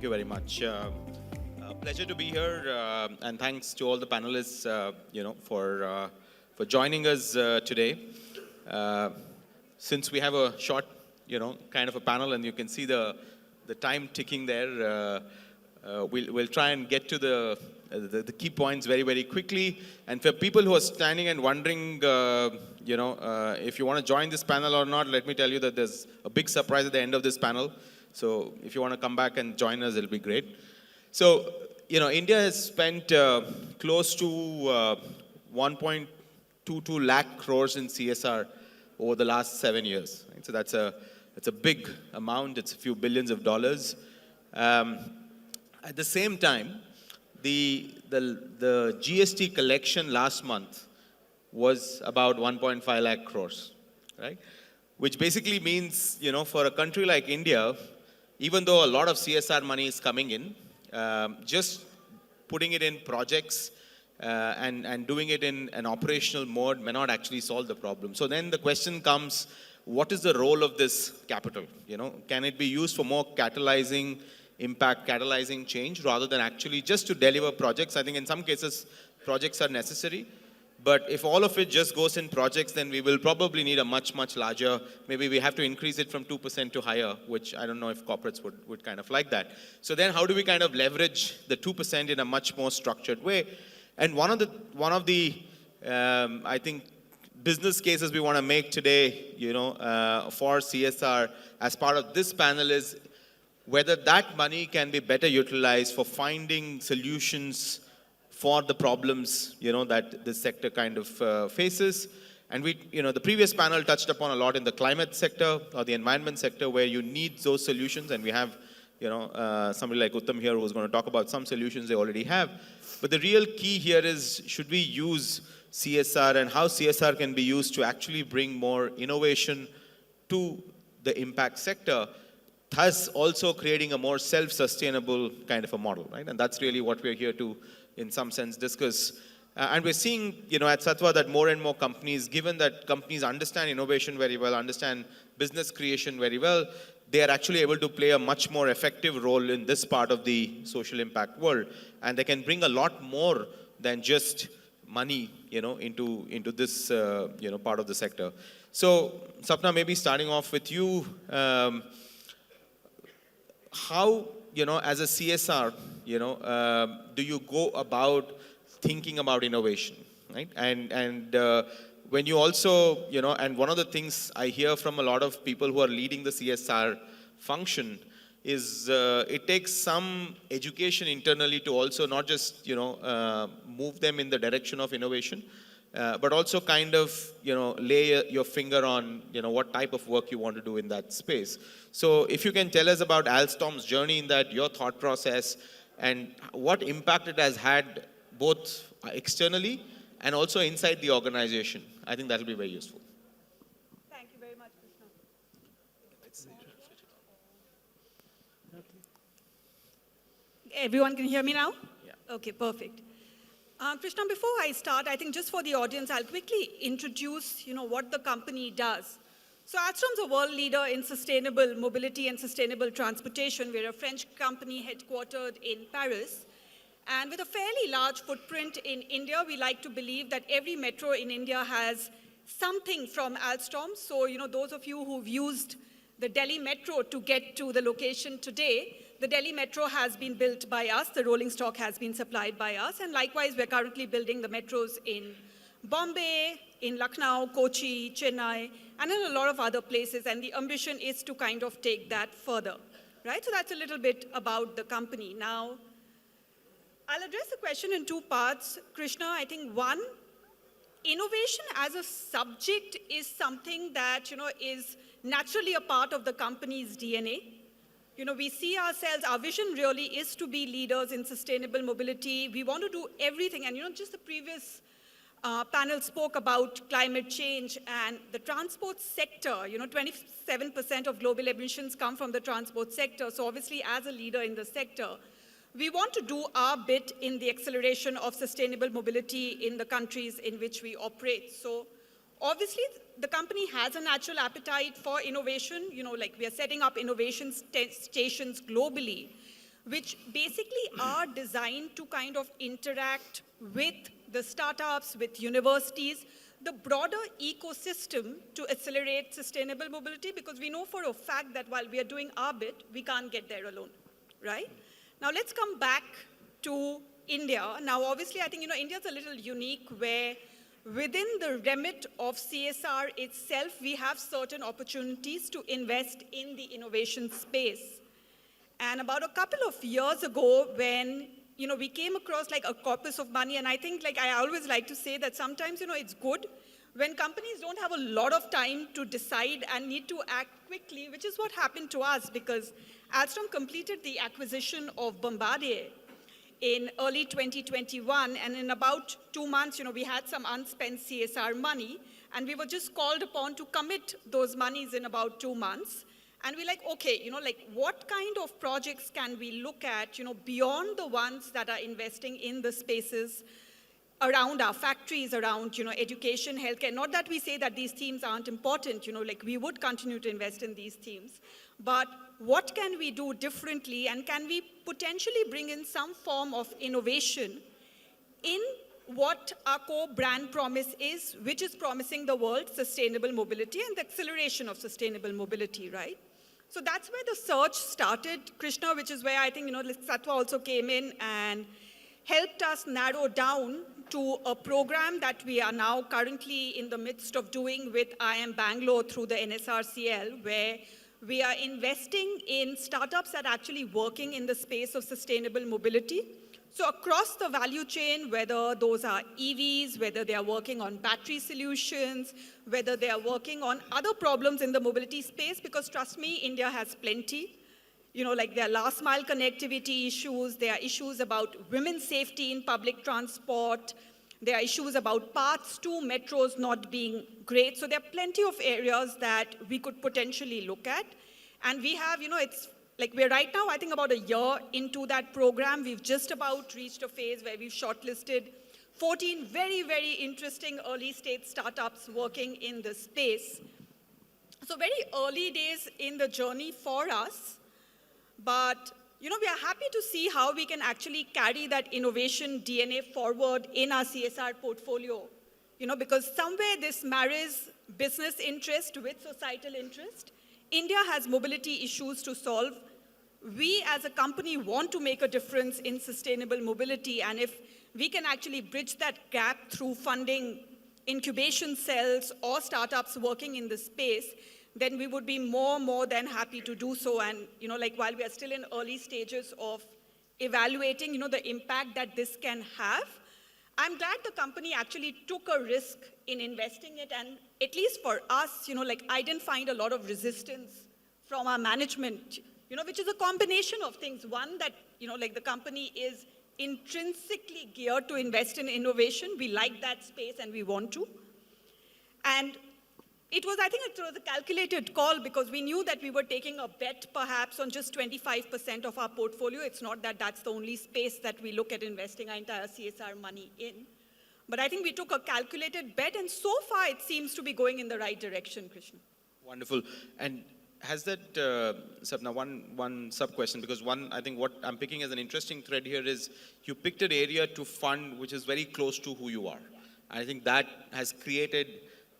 Thank you very much. Pleasure to be here, and thanks to all the panelists, for joining us today. Since we have a short, kind of a panel, and you can see the time ticking there, we'll try and get to the key points very, very quickly. And for people who are standing and wondering, if you want to join this panel or not, let me tell you that there's a big surprise at the end of this panel. So if you want to come back and join us, it'll be great. So, India has spent close to 1.22 lakh crores in CSR over the last 7 years. Right? So that's a big amount. It's a few billions of dollars. At the same time, the GST collection last month was about 1.5 lakh crores, right? Which basically means, for a country like India, even though a lot of CSR money is coming in, just putting it in projects and doing it in an operational mode may not actually solve the problem. So then the question comes, what is the role of this capital? Can it be used for more catalyzing impact, catalyzing change, rather than actually just to deliver projects? I think in some cases, projects are necessary. But if all of it just goes in projects, then we will probably need a much, much larger, maybe we have to increase it from 2% to higher, which I don't know if corporates would kind of like that. So then how do we kind of leverage the 2% in a much more structured way? And one of the I think, business cases we want to make today, for CSR as part of this panel is whether that money can be better utilized for finding solutions for the problems, that this sector kind of faces. And the previous panel touched upon a lot in the climate sector or the environment sector where you need those solutions. And we have, somebody like Uttam here who's going to talk about some solutions they already have. But the real key here is, should we use CSR and how CSR can be used to actually bring more innovation to the impact sector, thus also creating a more self-sustainable kind of a model, right? And that's really what we're here to, in some sense, discuss. And we're seeing, at Sattva that more and more companies, given that companies understand innovation very well, understand business creation very well, they are actually able to play a much more effective role in this part of the social impact world. And they can bring a lot more than just money, into this, part of the sector. So, Sapna, maybe starting off with you, how, as a CSR, do you go about thinking about innovation, right? And when you also, and one of the things I hear from a lot of people who are leading the CSR function is it takes some education internally to also not just, move them in the direction of innovation, but also kind of, lay your finger on, what type of work you want to do in that space. So if you can tell us about Alstom's journey in that, your thought process, and what impact it has had both externally and also inside the organization, I think that will be very useful. Thank you very much, Krishna. Everyone can hear me now? Yeah. Okay, perfect. Krishna, before I start, I think just for the audience, I'll quickly introduce, what the company does. So Alstom's a world leader in sustainable mobility and sustainable transportation. We're a French company headquartered in Paris. And with a fairly large footprint in India, we like to believe that every metro in India has something from Alstom. So, those of you who've used the Delhi metro to get to the location today, the Delhi metro has been built by us. The rolling stock has been supplied by us. And likewise, we're currently building the metros in Bombay, in Lucknow, Kochi, Chennai, and in a lot of other places. And the ambition is to kind of take that further, right? So that's a little bit about the company. Now, I'll address the question in two parts. Krishna, I think one, innovation as a subject is something that, is naturally a part of the company's DNA. We see ourselves, our vision really is to be leaders in sustainable mobility. We want to do everything. And, just the previous panel spoke about climate change and the transport sector. 27% of global emissions come from the transport sector. So obviously, as a leader in the sector, we want to do our bit in the acceleration of sustainable mobility in the countries in which we operate. So obviously, the company has a natural appetite for innovation. Like we are setting up innovation stations globally. which basically are designed to kind of interact with the startups, with universities, the broader ecosystem to accelerate sustainable mobility, because we know for a fact that while we are doing our bit, we can't get there alone, right? Now let's come back to India. Now obviously I think, India's a little unique where within the remit of CSR itself, we have certain opportunities to invest in the innovation space. And about a couple of years ago when we came across like a corpus of money, and I think like I always like to say that sometimes it's good when companies don't have a lot of time to decide and need to act quickly, which is what happened to us, because Alstom completed the acquisition of Bombardier in early 2021, and in about 2 months, we had some unspent CSR money, and we were just called upon to commit those monies in about 2 months. And we're like, okay, what kind of projects can we look at, beyond the ones that are investing in the spaces around our factories, around, education, healthcare. Not that we say that these themes aren't important, we would continue to invest in these themes. But what can we do differently, and can we potentially bring in some form of innovation in what our core brand promise is, which is promising the world sustainable mobility and the acceleration of sustainable mobility, right? So that's where the search started, Krishna, which is where I think, Sattva also came in and helped us narrow down to a program that we are now currently in the midst of doing with IIM Bangalore through the NSRCL, where we are investing in startups that are actually working in the space of sustainable mobility. So across the value chain, whether those are EVs, whether they are working on battery solutions, whether they are working on other problems in the mobility space, because trust me, India has plenty. Like there are last mile connectivity issues, there are issues about women's safety in public transport, there are issues about paths to metros not being great. So there are plenty of areas that we could potentially look at. And we have, it's like we're right now, I think about a year into that program. We've just about reached a phase where we've shortlisted 14 very, very interesting early stage startups working in this space. So very early days in the journey for us, but we are happy to see how we can actually carry that innovation DNA forward in our CSR portfolio, because somewhere this marries business interest with societal interest. India has mobility issues to solve. We as a company want to make a difference in sustainable mobility, and if we can actually bridge that gap through funding incubation cells or startups working in the space, then we would be more than happy to do so. And like while we are still in early stages of evaluating the impact that this can have, I'm glad the company actually took a risk in investing it. And at least for us, like I didn't find a lot of resistance from our management, which is a combination of things. One, that like the company is intrinsically geared to invest in innovation. We like that space and we want to. And I think it was a calculated call, because we knew that we were taking a bet perhaps on just 25% of our portfolio. It's not that that's the only space that we look at investing our entire CSR money in. But I think we took a calculated bet, and so far it seems to be going in the right direction, Krishna. Wonderful. And has that, Sapna, one sub-question, because I think what I'm picking as an interesting thread here is you picked an area to fund which is very close to who you are. Yeah. I think that has created,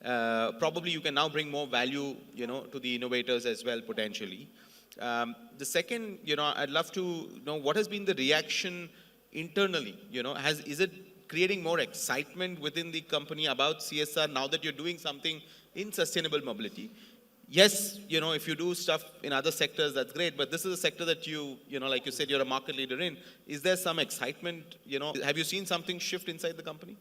probably you can now bring more value, to the innovators as well, potentially. The second, I'd love to know what has been the reaction internally, is it creating more excitement within the company about CSR now that you're doing something in sustainable mobility? Yes, if you do stuff in other sectors, that's great, but this is a sector that like you said, you're a market leader in. Is there some excitement, have you seen something shift inside the company?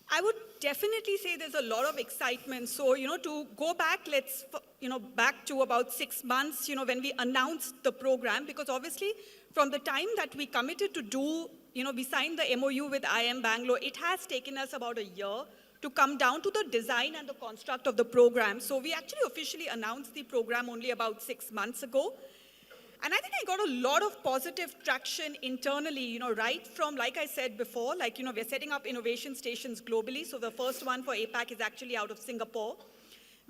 I would definitely say there's a lot of excitement. So, to go back, back to about 6 months, when we announced the program, because obviously from the time that we committed to do, we signed the MOU with IIM Bangalore, it has taken us about a year to come down to the design and the construct of the program. So we actually officially announced the program only about 6 months ago. And I think I got a lot of positive traction internally, right from, like I said before, we're setting up innovation stations globally. So the first one for APAC is actually out of Singapore.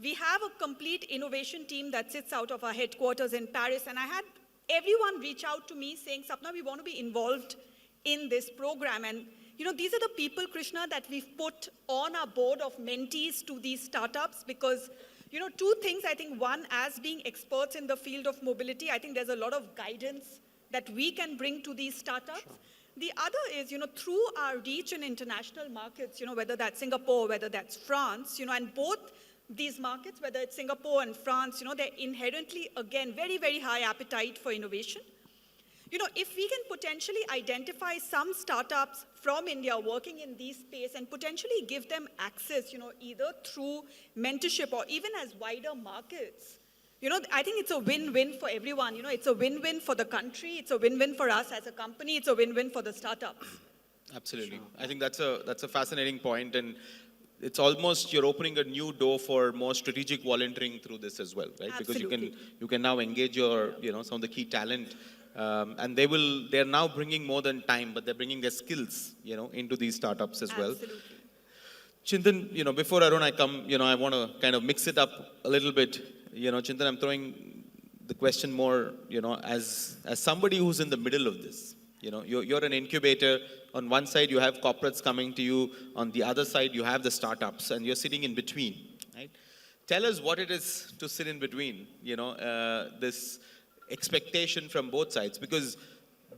We have a complete innovation team that sits out of our headquarters in Paris. And I had everyone reach out to me saying, Sapna, we want to be involved in this program. And these are the people, Krishna, that we've put on our board of mentees to these startups because, two things, I think. One, as being experts in the field of mobility, I think there's a lot of guidance that we can bring to these startups. Sure. The other is, through our reach in international markets, whether that's Singapore, whether that's France, and both these markets, whether it's Singapore and France, they're inherently, again, very, very high appetite for innovation. If we can potentially identify some startups from India working in these space and potentially give them access, either through mentorship or even as wider markets, I think it's a win-win for everyone. It's a win-win for the country, it's a win-win for us as a company, it's a win-win for the startups. Absolutely. I think that's a fascinating point, and it's almost you're opening a new door for more strategic volunteering through this as well, right? Absolutely. Because you can now engage your some of the key talent, and they're now bringing more than time, but they're bringing their skills into these startups as well. Absolutely. Chintan, before Arun I come, I want to kind of mix it up a little bit. Chintan, I'm throwing the question more, as somebody who's in the middle of this. You're an incubator. On one side, you have corporates coming to you. On the other side, you have the startups, and you're sitting in between, right? Tell us what it is to sit in between, this expectation from both sides, because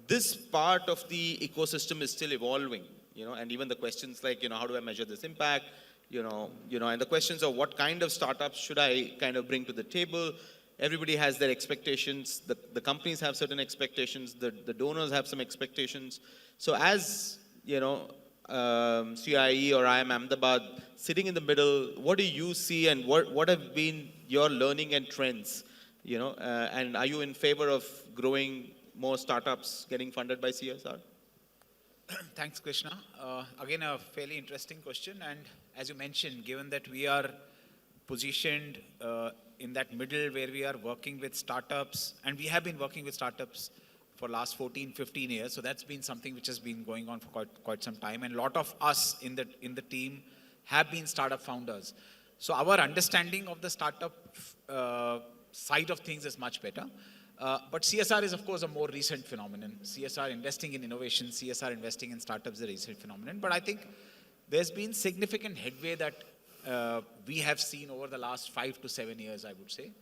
this part of the ecosystem is still evolving, and even the questions like, how do I measure this impact, and the questions of what kind of startups should I kind of bring to the table. Everybody has their expectations. The companies have certain expectations. The donors have some expectations. So as, CIIE or IIM Ahmedabad, sitting in the middle, what do you see and what have been your learning and trends? And are you in favor of growing more startups getting funded by CSR? Thanks, Krishna. Again, a fairly interesting question. And as you mentioned, given that we are positioned in that middle where we are working with startups, and we have been working with startups for last 14, 15 years. So that's been something which has been going on for quite some time. And a lot of us in the team have been startup founders. So our understanding of the startup side of things is much better. But CSR is, of course, a more recent phenomenon. CSR investing in innovation, CSR investing in startups is a recent phenomenon. But I think there's been significant headway that we have seen over the last 5 to 7 years, I would say.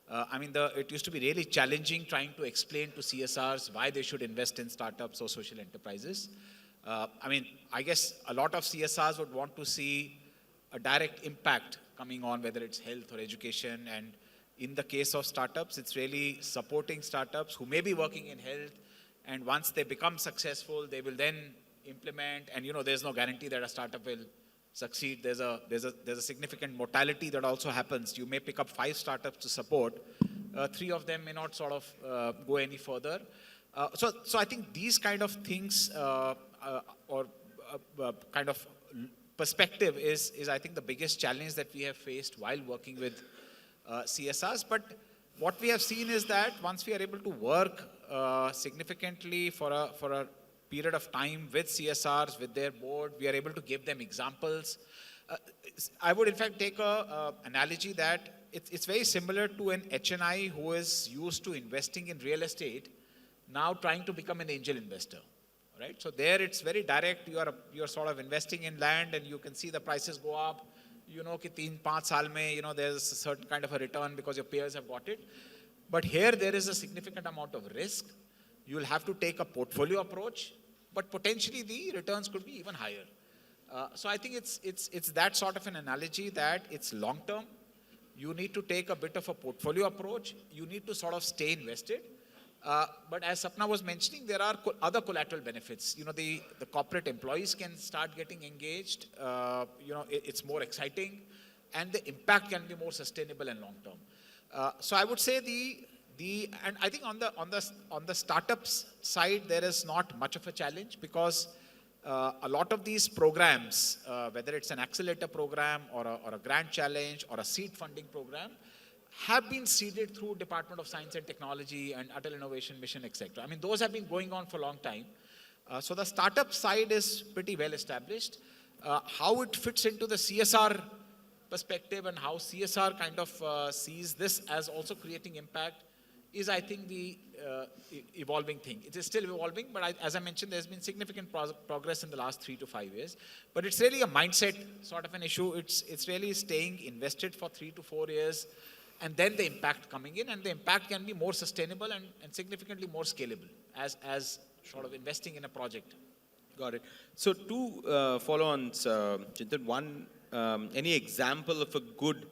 It used to be really challenging trying to explain to CSRs why they should invest in startups or social enterprises. I guess a lot of CSRs would want to see a direct impact coming on, whether it's health or education. And in the case of startups, it's really supporting startups who may be working in health. And once they become successful, they will then implement. And there's no guarantee that a startup will succeed. There's a significant mortality that also happens. You may pick up 5 startups to support. 3 of them may not sort of go any further. So I think these kind of things kind of perspective is I think the biggest challenge that we have faced while working with CSRs. But what we have seen is that once we are able to work significantly for a period of time with CSRs, with their board, we are able to give them examples. I would in fact take a analogy that it's very similar to an HNI who is used to investing in real estate, now trying to become an angel investor, right? So there it's very direct. You're sort of investing in land and you can see the prices go up. Ki 3-5 saal mein, there's a certain kind of a return because your peers have got it. But here there is a significant amount of risk. You'll have to take a portfolio approach, but potentially the returns could be even higher. So I think it's that sort of an analogy that it's long term. You need to take a bit of a portfolio approach. You need to sort of stay invested. But as Sapna was mentioning, there are other collateral benefits. The corporate employees can start getting engaged. It's more exciting, and the impact can be more sustainable and long term. So I would say and I think on the startups side, there is not much of a challenge because a lot of these programs, whether it's an accelerator program or a grant challenge or a seed funding program, have been seeded through Department of Science and Technology and Atal Innovation Mission, etc. Those have been going on for a long time. So the startup side is pretty well established. How it fits into the CSR perspective and how CSR kind of sees this as also creating impact is, I think, the evolving thing. It is still evolving, but as I mentioned, there's been significant progress in the last 3 to 5 years. But it's really a mindset sort of an issue. It's really staying invested for 3 to 4 years, and then the impact coming in, and the impact can be more sustainable and significantly more scalable as sort of investing in a project. Got it. So two follow-ons, Chintan. One, any example of a good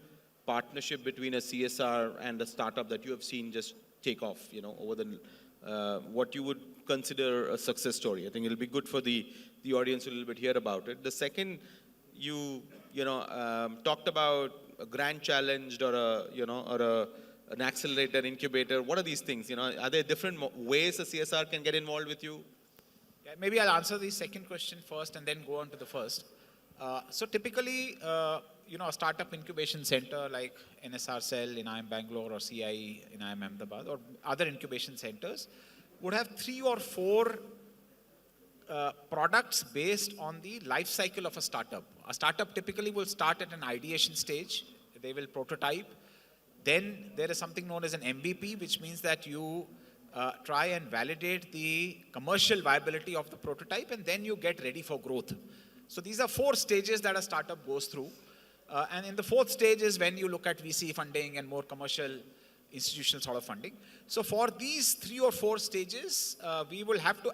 partnership between a CSR and a startup that you have seen just take off, over the, what you would consider a success story? I think it'll be good for the audience to a little bit hear about it. The second, you talked about a grand challenge or an accelerator, incubator. What are these things? Are there different ways a CSR can get involved with you? Yeah, maybe I'll answer the second question first and then go on to the first. So typically, a startup incubation center like NSR Cell in IIM Bangalore or CIIE in IIM Ahmedabad or other incubation centers would have 3 or 4 products based on the life cycle of a startup. A startup typically will start at an ideation stage. They will prototype. Then there is something known as an MVP, which means that you try and validate the commercial viability of the prototype, and then you get ready for growth. So these are 4 stages that a startup goes through. And in the 4th stage is when you look at VC funding and more commercial institutional sort of funding. So for these 3 or 4 stages, we will have to,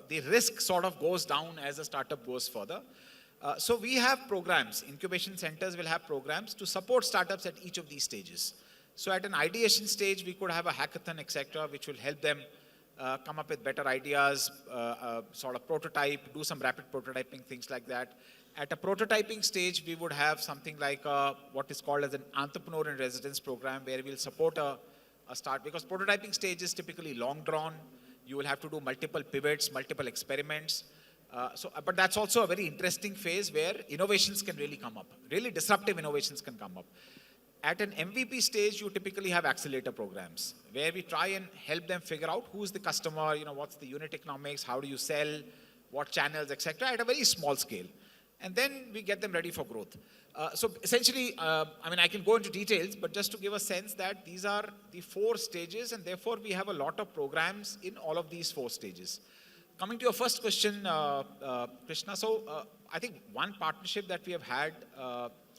the risk sort of goes down as a startup goes further. So we have programs, incubation centers will have programs to support startups at each of these stages. So at an ideation stage, we could have a hackathon, etc., which will help them come up with better ideas, sort of prototype, do some rapid prototyping, things like that. At a prototyping stage, we would have something like what is called as an entrepreneur in residence program, where we'll support a start, because prototyping stage is typically long drawn. You will have to do multiple pivots, multiple experiments. But that's also a very interesting phase where innovations can really come up. Really disruptive innovations can come up. At an MVP stage, you typically have accelerator programs where we try and help them figure out who's the customer, what's the unit economics, how do you sell, what channels, etc., at a very small scale. And then we get them ready for growth. So essentially, I can go into details, but just to give a sense that these are the 4 stages, and therefore we have a lot of programs in all of these 4 stages. Coming to your first question, Krishna, so I think one partnership that we have had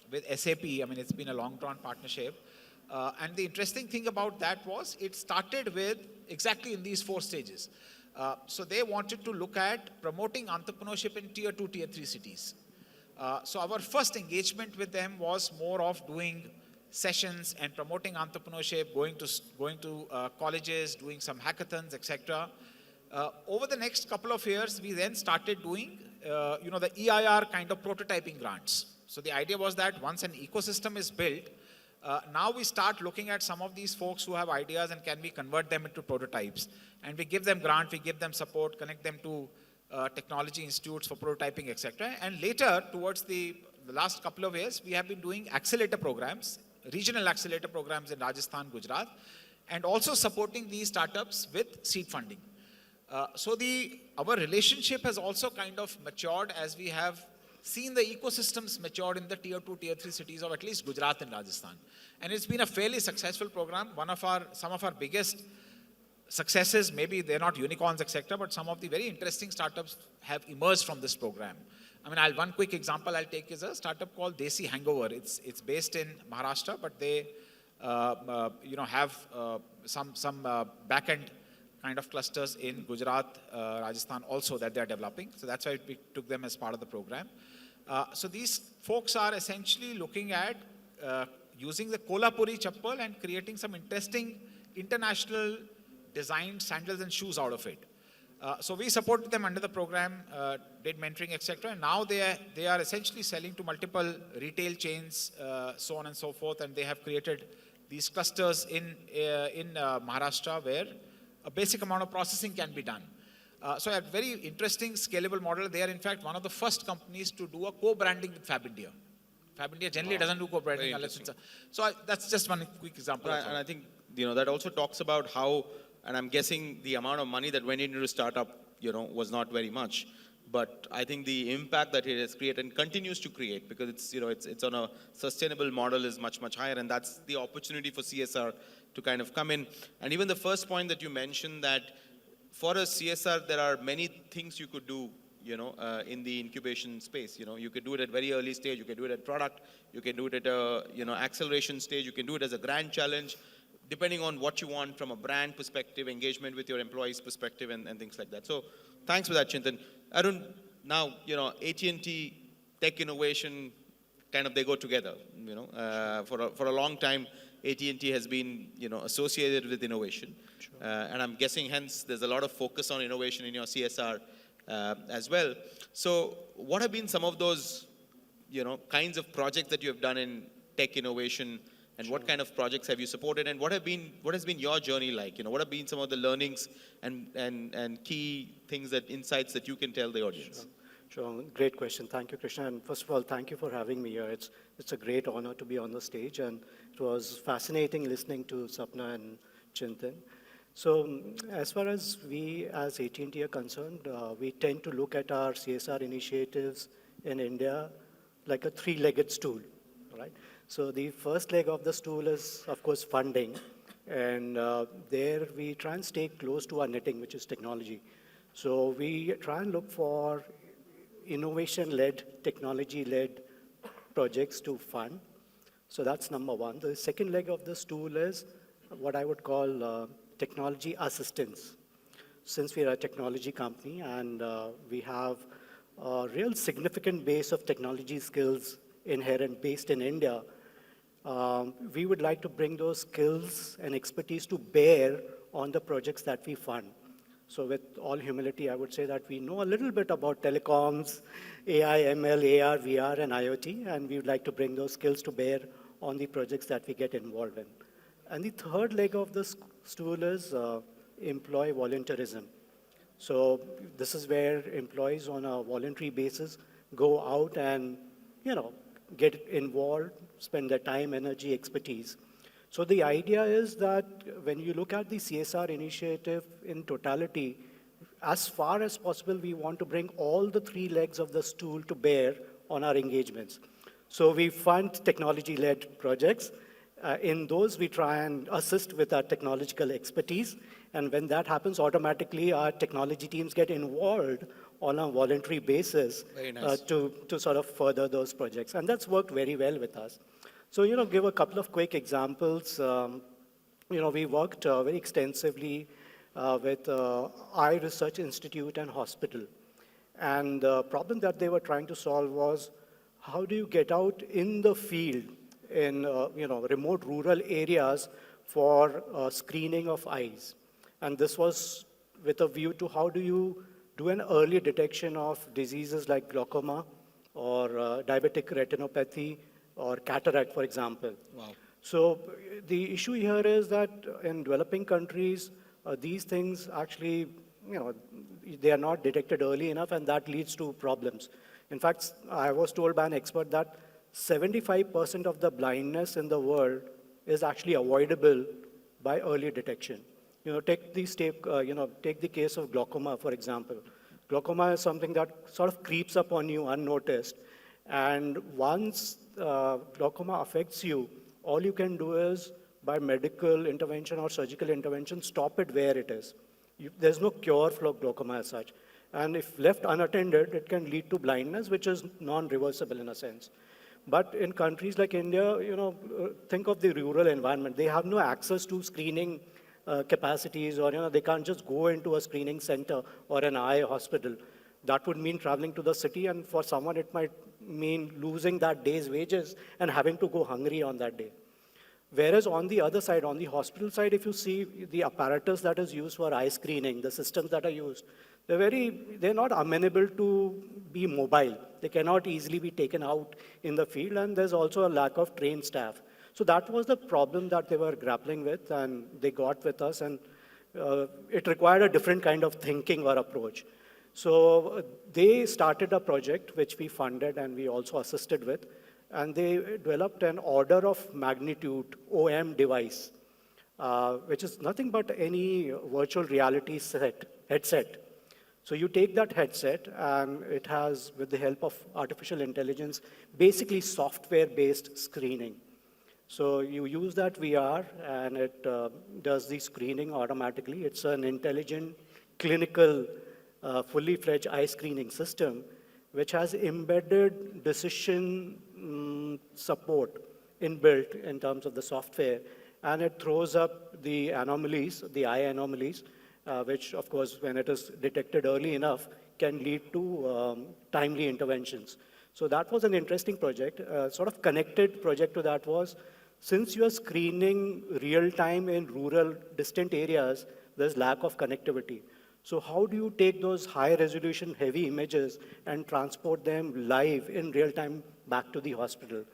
with SAP, it's been a long-drawn partnership. And the interesting thing about that was it started with exactly in these 4 stages. So they wanted to look at promoting entrepreneurship in tier 2, tier 3 cities. So our first engagement with them was more of doing sessions and promoting entrepreneurship, going to colleges, doing some hackathons, etc. Over the next couple of years, we then started doing, the EIR kind of prototyping grants. So the idea was that once an ecosystem is built, now we start looking at some of these folks who have ideas and can we convert them into prototypes. And we give them grant, we give them support, connect them to technology institutes for prototyping, etc. And later, towards the last couple of years, we have been doing accelerator programs, regional accelerator programs in Rajasthan, Gujarat, and also supporting these startups with seed funding. So our relationship has also kind of matured as we have seen the ecosystems matured in the tier 2, tier 3 cities of at least Gujarat and Rajasthan. And it's been a fairly successful program. Some of our biggest successes, maybe they're not unicorns, etc., but some of the very interesting startups have emerged from this program. One quick example I'll take is a startup called Desi Hangover. It's based in Maharashtra, but they have some back-end kind of clusters in Gujarat, Rajasthan also that they're developing. So that's why we took them as part of the program. So these folks are essentially looking at using the Kolhapuri chappal and creating some interesting international designed sandals and shoes out of it. So we supported them under the program, did mentoring, etc. And now they are essentially selling to multiple retail chains, so on and so forth. And they have created these clusters in Maharashtra where a basic amount of processing can be done. So a very interesting scalable model. They are in fact one of the first companies to do a co-branding with Fab India. Fab India generally doesn't do co-branding unless it's so that's just one quick example. And I think that also talks about how, and I'm guessing the amount of money that went into a startup, was not very much. But I think the impact that it has created and continues to create, because it's on a sustainable model, is much, much higher. And that's the opportunity for CSR to kind of come in. And even the first point that you mentioned, that for a CSR, there are many things you could do, in the incubation space. You could do it at very early stage, you can do it at product, you can do it at a, acceleration stage, you can do it as a grand challenge, depending on what you want from a brand perspective, engagement with your employees perspective, and things like that. So thanks for that, Chintan. Arun, now, AT&T, tech innovation, kind of they go together. For a long time, AT&T has been, associated with innovation. Sure. And I'm guessing, hence, there's a lot of focus on innovation in your CSR as well. So what have been some of those, kinds of projects that you have done in tech innovation, and what kind of projects have you supported, and what has been your journey like? What have been some of the learnings and key things, insights that you can tell the audience? Sure. Great question. Thank you, Krishna. And first of all, thank you for having me here. It's a great honor to be on the stage, and it was fascinating listening to Sapna and Chintan. So as far as we as AT&T are concerned, we tend to look at our CSR initiatives in India like a three-legged stool, right? So the first leg of the stool is, of course, funding. And there we try and stay close to our knitting, which is technology. So we try and look for innovation-led, technology-led projects to fund. So that's number one. The second leg of the stool is what I would call technology assistance. Since we are a technology company and we have a real significant base of technology skills inherent based in India, we would like to bring those skills and expertise to bear on the projects that we fund. So with all humility, I would say that we know a little bit about telecoms, AI, ML, AR, VR, and IoT, and we would like to bring those skills to bear on the projects that we get involved in. And the third leg of the stool is employee volunteerism. So this is where employees on a voluntary basis go out and, get involved, spend their time, energy, expertise. So the idea is that when you look at the CSR initiative in totality, as far as possible, we want to bring all the three legs of the stool to bear on our engagements. So we fund technology-led projects. In those, we try and assist with our technological expertise. And when that happens, automatically our technology teams get involved on a voluntary basis. Very nice. To sort of further those projects. And that's worked very well with us. So, give a couple of quick examples. We worked very extensively with Eye Research Institute and hospital. And the problem that they were trying to solve was, how do you get out in the field in remote rural areas for screening of eyes? And this was with a view to how do you do an early detection of diseases like glaucoma or diabetic retinopathy or cataract, for example. Wow. So the issue here is that in developing countries, these things actually, they are not detected early enough, and that leads to problems. In fact, I was told by an expert that 75% of the blindness in the world is actually avoidable by early detection. Take the case of glaucoma, for example. Glaucoma is something that sort of creeps up on you unnoticed. And once glaucoma affects you, all you can do is, by medical intervention or surgical intervention, stop it where it is. There's no cure for glaucoma as such. And if left unattended, it can lead to blindness, which is non-reversible in a sense. But in countries like India, think of the rural environment. They have no access to screening capacities, or they can't just go into a screening center or an eye hospital. That would mean traveling to the city, and for someone it might mean losing that day's wages and having to go hungry on that day. Whereas on the other side, on the hospital side, if you see the apparatus that is used for eye screening, the systems that are used, they're not amenable to be mobile. They cannot easily be taken out in the field, and there's also a lack of trained staff. So that was the problem that they were grappling with, and they got with us, and it required a different kind of thinking or approach. So they started a project which we funded and we also assisted with, and they developed an order of magnitude OM device, which is nothing but any virtual reality headset. So you take that headset, and it has, with the help of artificial intelligence, basically software-based screening. So you use that VR, and it does the screening automatically. It's an intelligent, clinical, fully-fledged eye screening system, which has embedded decision support inbuilt in terms of the software, and it throws up the anomalies, the eye anomalies, which, of course, when it is detected early enough, can lead to timely interventions. So that was an interesting project. Sort of connected project to that was, since you are screening real time in rural, distant areas, there's lack of connectivity. So how do you take those high resolution, heavy images and transport them live in real time back to the hospital?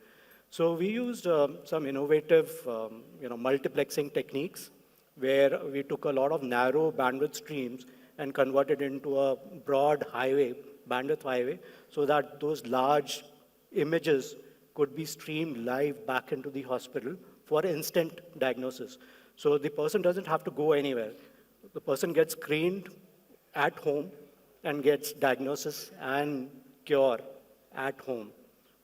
So we used some innovative, multiplexing techniques, where we took a lot of narrow bandwidth streams and converted into a broad highway, bandwidth highway, so that those large images could be streamed live back into the hospital for instant diagnosis. So the person doesn't have to go anywhere. The person gets screened at home and gets diagnosis and cure at home.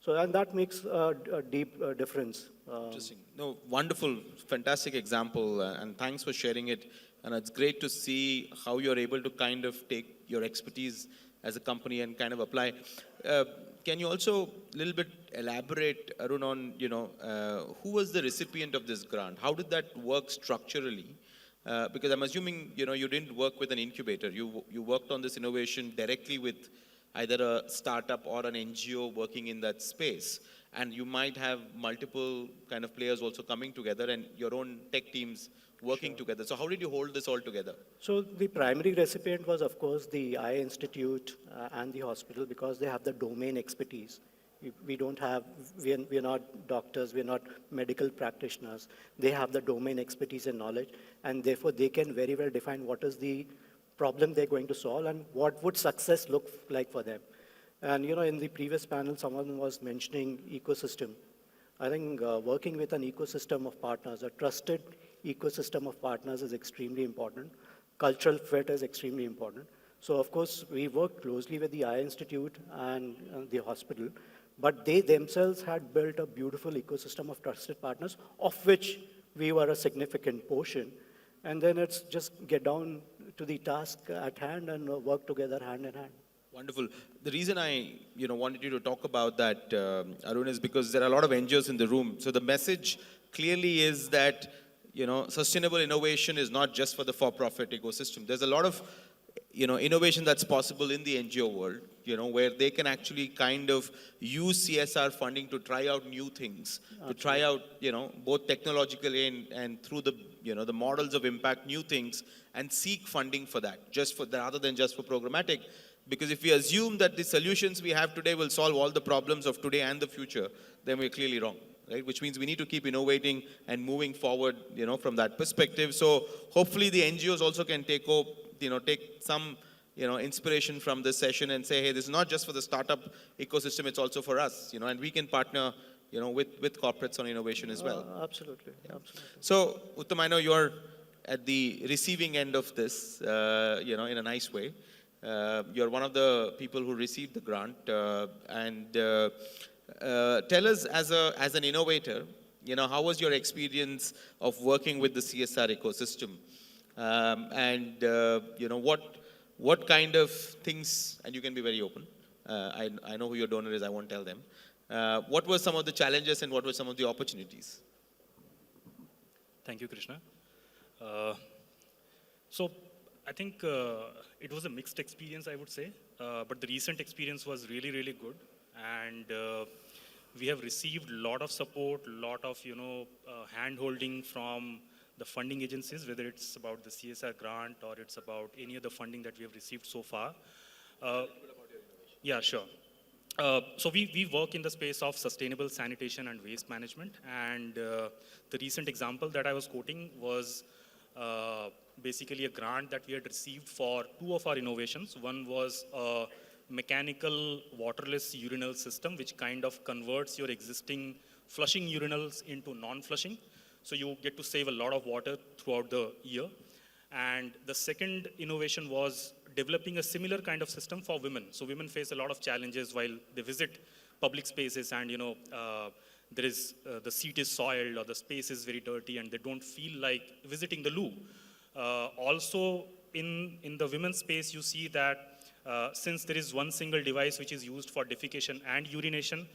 So, and that makes a deep difference. Interesting. No, wonderful, fantastic example, and thanks for sharing it. And it's great to see how you're able to kind of take your expertise as a company and kind of apply. Can you also a little bit elaborate, Arun, on who was the recipient of this grant? How did that work structurally? Because I'm assuming you didn't work with an incubator. You worked on this innovation directly with either a startup or an NGO working in that space. And you might have multiple kind of players also coming together and your own tech teams working together. So how did you hold this all together? So the primary recipient was, of course, the Eye Institute and the hospital, because they have the domain expertise. We're not doctors, we're not medical practitioners. They have the domain expertise and knowledge, and therefore they can very well define what is the problem they're going to solve and what would success look like for them. And in the previous panel, someone was mentioning ecosystem. I think working with an ecosystem of partners, a trusted ecosystem of partners, is extremely important. Cultural fit is extremely important. So of course, we worked closely with the Eye Institute and the hospital, but they themselves had built a beautiful ecosystem of trusted partners, of which we were a significant portion. And then it's just get down to the task at hand and work together hand in hand. Wonderful. The reason I wanted you to talk about that, Arun, is because there are a lot of NGOs in the room. So the message clearly is that sustainable innovation is not just for the for-profit ecosystem. There's a lot of innovation that's possible in the NGO world, where they can actually kind of use CSR funding to try out new things, to try out, both technologically and through the, the models of impact, new things, and seek funding for that, rather than just for programmatic. Because if we assume that the solutions we have today will solve all the problems of today and the future, then we're clearly wrong, right? Which means we need to keep innovating and moving forward, from that perspective. So hopefully the NGOs also can take some, inspiration from this session and say, hey, this is not just for the startup ecosystem, it's also for us, and we can partner, with corporates on innovation as well. Absolutely, absolutely. So, Uttam, I know you're at the receiving end of this, in a nice way. You're one of the people who received the grant, and tell us, as an innovator, how was your experience of working with the CSR ecosystem, and what kind of things, and you can be very open. I know who your donor is. I won't tell them. What were some of the challenges and what were some of the opportunities? Thank you, Krishna. So I think it was a mixed experience, I would say, but the recent experience was really, really good. And we have received a lot of support, a lot of, hand-holding from the funding agencies, whether it's about the CSR grant or it's about any other funding that we have received so far. Yeah, sure. So we work in the space of sustainable sanitation and waste management. And the recent example that I was quoting was basically a grant that we had received for two of our innovations. One was a mechanical waterless urinal system, which kind of converts your existing flushing urinals into non-flushing. So you get to save a lot of water throughout the year. And the second innovation was developing a similar kind of system for women. So women face a lot of challenges while they visit public spaces, and there is the seat is soiled or the space is very dirty and they don't feel like visiting the loo. Also in the women's space, you see that since there is one single device which is used for defecation and urination,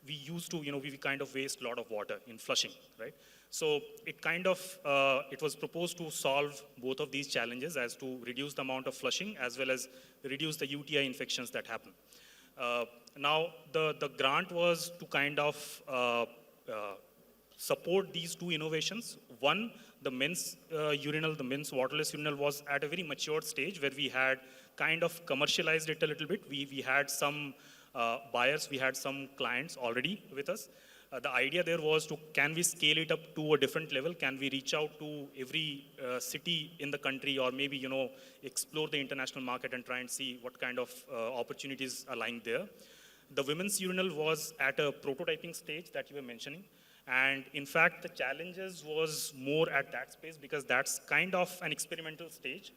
we used to, we kind of waste a lot of water in flushing, right? So it was proposed to solve both of these challenges, as to reduce the amount of flushing as well as reduce the UTI infections that happen. Now, the grant was to kind of support these two innovations. One, the men's urinal, the men's waterless urinal was at a very mature stage where we had kind of commercialized it a little bit. We had some buyers, we had some clients already with us. The idea there was to, can we scale it up to a different level? Can we reach out to every city in the country, or maybe, explore the international market and try and see what kind of opportunities are lying there? The women's urinal was at a prototyping stage that you were mentioning. And in fact, the challenges was more at that space, because that's kind of an experimental stage.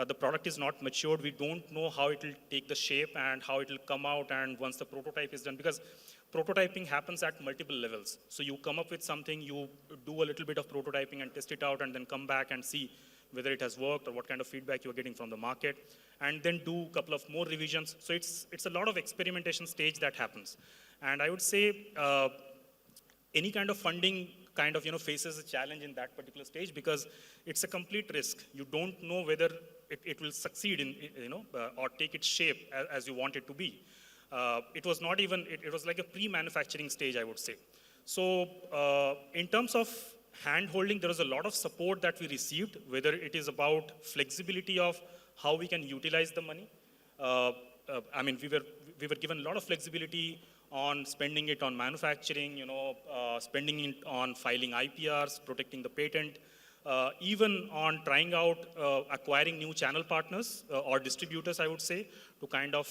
The product is not matured. We don't know how it will take the shape and how it will come out, and once the prototype is done, because prototyping happens at multiple levels. So you come up with something, you do a little bit of prototyping and test it out, and then come back and see whether it has worked or what kind of feedback you're getting from the market, and then do a couple of more revisions. So it's a lot of experimentation stage that happens. And I would say any kind of funding kind of faces a challenge in that particular stage, because it's a complete risk. You don't know whether it will succeed in, or take its shape as you want it to be. It was not even, it was like a pre-manufacturing stage, I would say. So in terms of hand-holding, there was a lot of support that we received, whether it is about flexibility of how we can utilize the money. I mean, we were given a lot of flexibility on spending it on manufacturing, spending it on filing IPRs, protecting the patent, even on trying out acquiring new channel partners or distributors, I would say, to kind of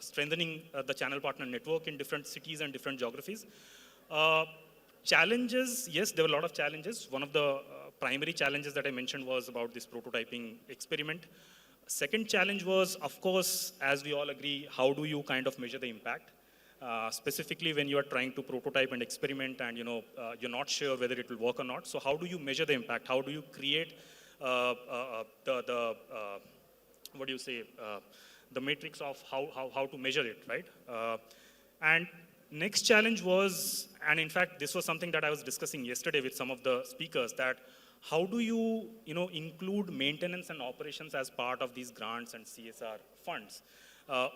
strengthening the channel partner network in different cities and different geographies. Challenges, yes, there were a lot of challenges. One of the primary challenges that I mentioned was about this prototyping experiment. Second challenge was, of course, as we all agree, how do you kind of measure the impact? Specifically when you are trying to prototype and experiment, and you're not sure whether it will work or not. So how do you measure the impact? How do you create the matrix of how to measure it, right? And next challenge was, and in fact, this was something that I was discussing yesterday with some of the speakers, that how do you, include maintenance and operations as part of these grants and CSR funds?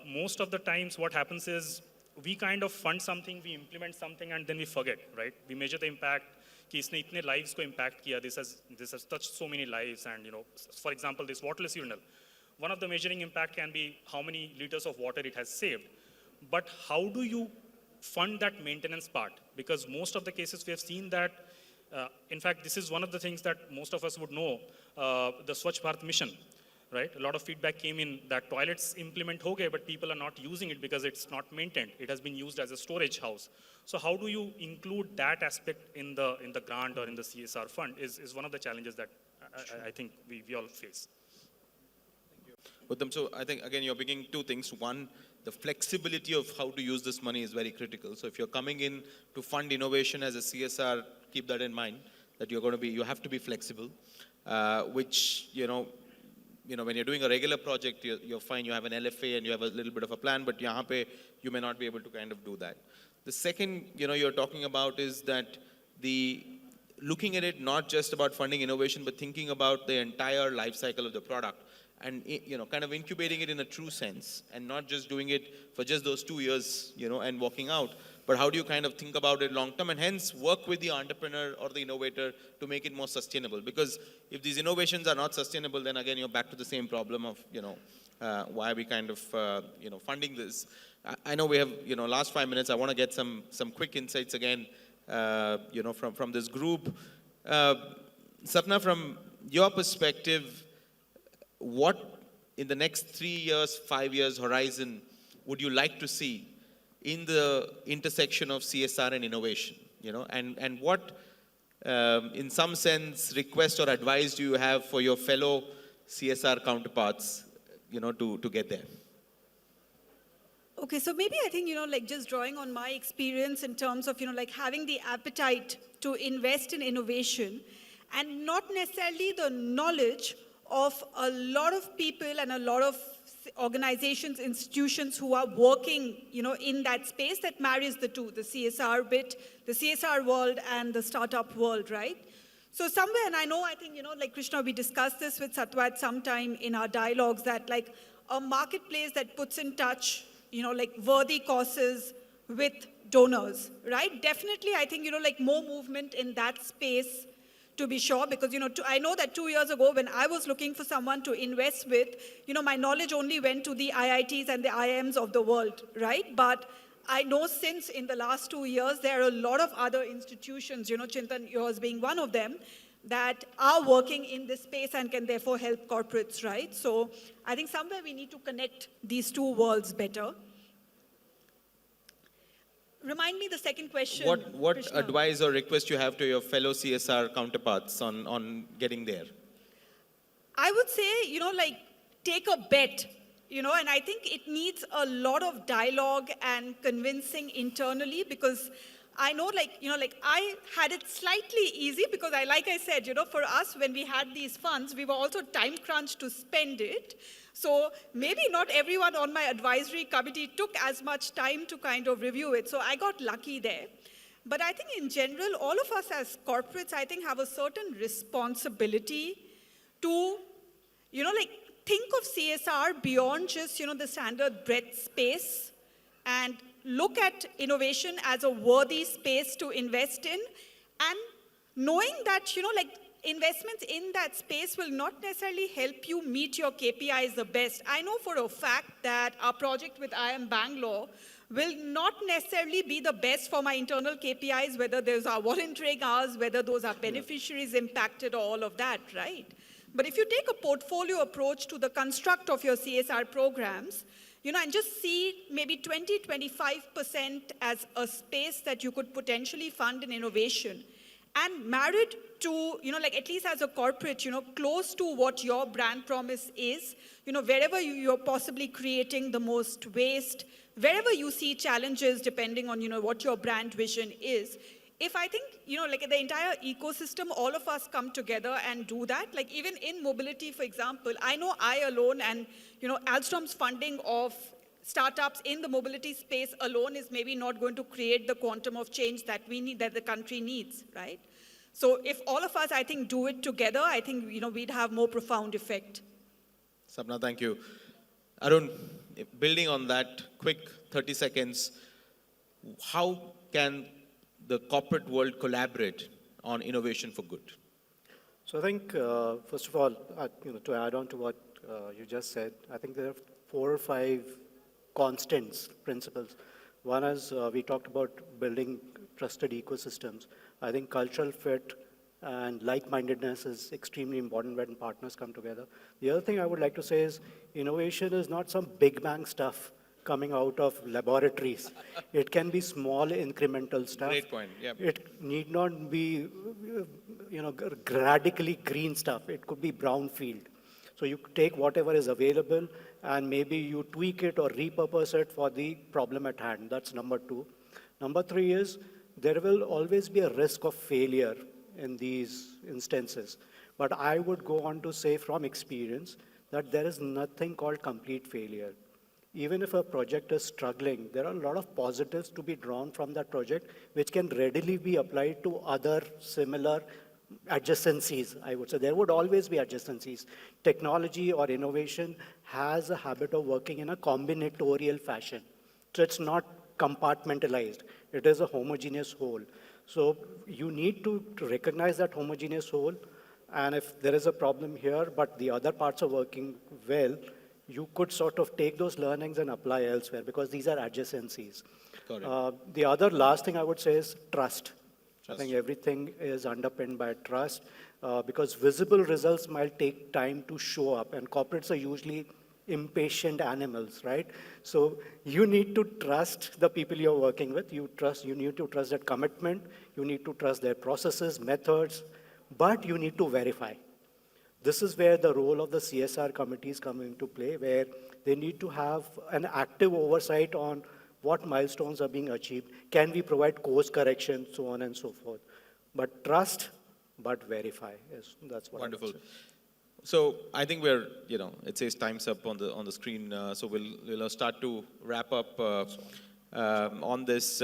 Most of the times what happens is, we kind of fund something, we implement something, and then we forget, right? We measure the impact, कि इसने इतने lives को impact किया, this has touched so many lives, and for example, this waterless urinal. One of the measuring impact can be how many liters of water it has saved. But how do you fund that maintenance part? Because most of the cases we have seen that, in fact, this is one of the things that most of us would know, the Swachh Bharat mission, right? A lot of feedback came in that toilets implement ho gaye, but people are not using it because it's not maintained. It has been used as a storage house. So how do you include that aspect in the grant or in the CSR fund is one of the challenges that I think we all face. Uttam, so I think, again, you're bringing two things. One, the flexibility of how to use this money is very critical. So if you're coming in to fund innovation as a CSR, keep that in mind, that you have to be flexible, which, when you're doing a regular project, you're fine, you have an LFA and you have a little bit of a plan, but yahan pe, you may not be able to kind of do that. The second, you're talking about is that looking at it not just about funding innovation, but thinking about the entire life cycle of the product, and kind of incubating it in a true sense, and not just doing it for just those 2 years, and walking out, but how do you kind of think about it long term, and hence work with the entrepreneur or the innovator to make it more sustainable? Because if these innovations are not sustainable, then again, you're back to the same problem of, why are we kind of, funding this? I know we have, last 5 minutes, I want to get some quick insights again, from this group. Sapna, from your perspective, what in the next 3 years, 5 years horizon would you like to see in the intersection of CSR and innovation? And what, in some sense, request or advice do you have for your fellow CSR counterparts, to get there? Okay, so maybe I think, like just drawing on my experience in terms of, like having the appetite to invest in innovation and not necessarily the knowledge of a lot of people and a lot of organizations, institutions who are working, in that space that marries the two, the CSR bit, the CSR world and the startup world, right? So somewhere, and I think, like Krishna, we discussed this with Sattva at some time in our dialogues that like a marketplace that puts in touch, like worthy causes with donors, right? Definitely, I think, like more movement in that space to be sure, because, I know that 2 years ago when I was looking for someone to invest with, my knowledge only went to the IITs and the IIMs of the world, right? But I know since in the last 2 years, there are a lot of other institutions, Chintan, yours being one of them, that are working in this space and can therefore help corporates, right? So I think somewhere we need to connect these two worlds better. Remind me the second question. What Krishna. advice or request you have to your fellow CSR counterparts on getting there? I would say, like take a bet, and I think it needs a lot of dialogue and convincing internally, because I know like I had it slightly easy because like I said, for us when we had these funds, we were also time crunched to spend it. So maybe not everyone on my advisory committee took as much time to kind of review it. So I got lucky there. But I think in general, all of us as corporates, I think have a certain responsibility to, like think of CSR beyond just, the standard breadth space and look at innovation as a worthy space to invest in, and knowing that, like investments in that space will not necessarily help you meet your KPIs the best. I know for a fact that our project with IIM Bangalore will not necessarily be the best for my internal KPIs, whether those are volunteering hours, whether those are beneficiaries impacted or all of that, right? But if you take a portfolio approach to the construct of your CSR programs, and just see maybe 20-25% as a space that you could potentially fund in innovation, and married to, like at least as a corporate, close to what your brand promise is, wherever you're possibly creating the most waste, wherever you see challenges depending on, what your brand vision is. If I think, like the entire ecosystem, all of us come together and do that, like even in mobility, for example, I know I alone and, Alstom's funding of startups in the mobility space alone is maybe not going to create the quantum of change that we need, that the country needs, right? So if all of us, I think, do it together, I think, we'd have more profound effect. Sapna, thank you. Arun, building on that, quick 30 seconds, how can the corporate world collaborate on innovation for good? So I think, first of all, to add on to what you just said, I think there are 4 or 5 constants, principles. One is we talked about building trusted ecosystems. I think cultural fit and like-mindedness is extremely important when partners come together. The other thing I would like to say is innovation is not some big bang stuff coming out of laboratories. It can be small incremental stuff. Great point, yeah. It need not be, radically green stuff. It could be brownfield. So you take whatever is available and maybe you tweak it or repurpose it for the problem at hand. That's number 2. Number 3 is there will always be a risk of failure in these instances. But I would go on to say from experience that there is nothing called complete failure. Even if a project is struggling, there are a lot of positives to be drawn from that project, which can readily be applied to other similar adjacencies, I would say. There would always be adjacencies. Technology or innovation has a habit of working in a combinatorial fashion. So it's not compartmentalized. It is a homogeneous whole. So you need to recognize that homogeneous whole, and if there is a problem here, but the other parts are working well, you could sort of take those learnings and apply elsewhere, because these are adjacencies. The other last thing I would say is trust. I think everything is underpinned by trust, because visible results might take time to show up, and corporates are usually impatient animals, right? So you need to trust the people you're working with. You need to trust that commitment. You need to trust their processes, methods, but you need to verify. This is where the role of the CSR committees come into play, where they need to have an active oversight on what milestones are being achieved. Can we provide course correction, so on and so forth. But trust, but verify. Yes, that's what Wonderful. I would say. So I think we're, it says time's up on the screen. So we'll start to wrap up on this.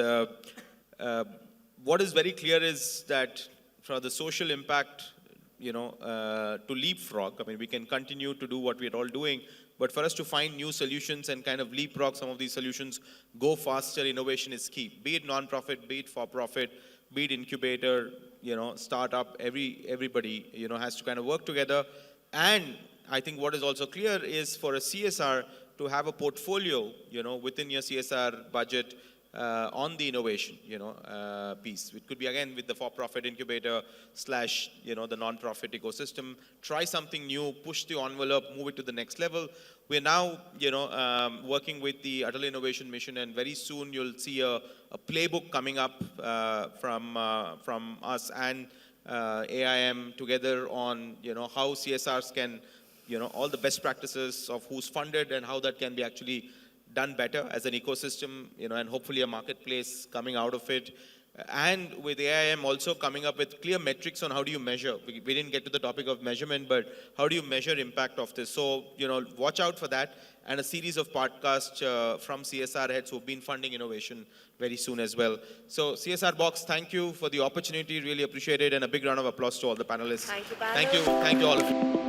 What is very clear is that for the social impact, to leapfrog, I mean, we can continue to do what we're all doing, but for us to find new solutions and kind of leapfrog some of these solutions, go faster, innovation is key. Be it non-profit, be it for-profit, be it incubator, startup, everybody, has to kind of work together. And I think what is also clear is for a CSR to have a portfolio, within your CSR budget on the innovation, piece. It could be again with the for-profit incubator / the non-profit ecosystem. Try something new, push the envelope, move it to the next level. We're now, working with the Atal Innovation Mission, and very soon you'll see a playbook coming up from us and AIM together on, how CSRs can, all the best practices of who's funded and how that can be actually done better as an ecosystem, and hopefully a marketplace coming out of it. And with AIM also coming up with clear metrics on how do you measure. We didn't get to the topic of measurement, but how do you measure impact of this? So, watch out for that, and a series of podcasts from CSR heads who've been funding innovation very soon as well. So CSR Box, thank you for the opportunity, really appreciate it, and a big round of applause to all the panelists. Thank you, panel. Thank you all of you.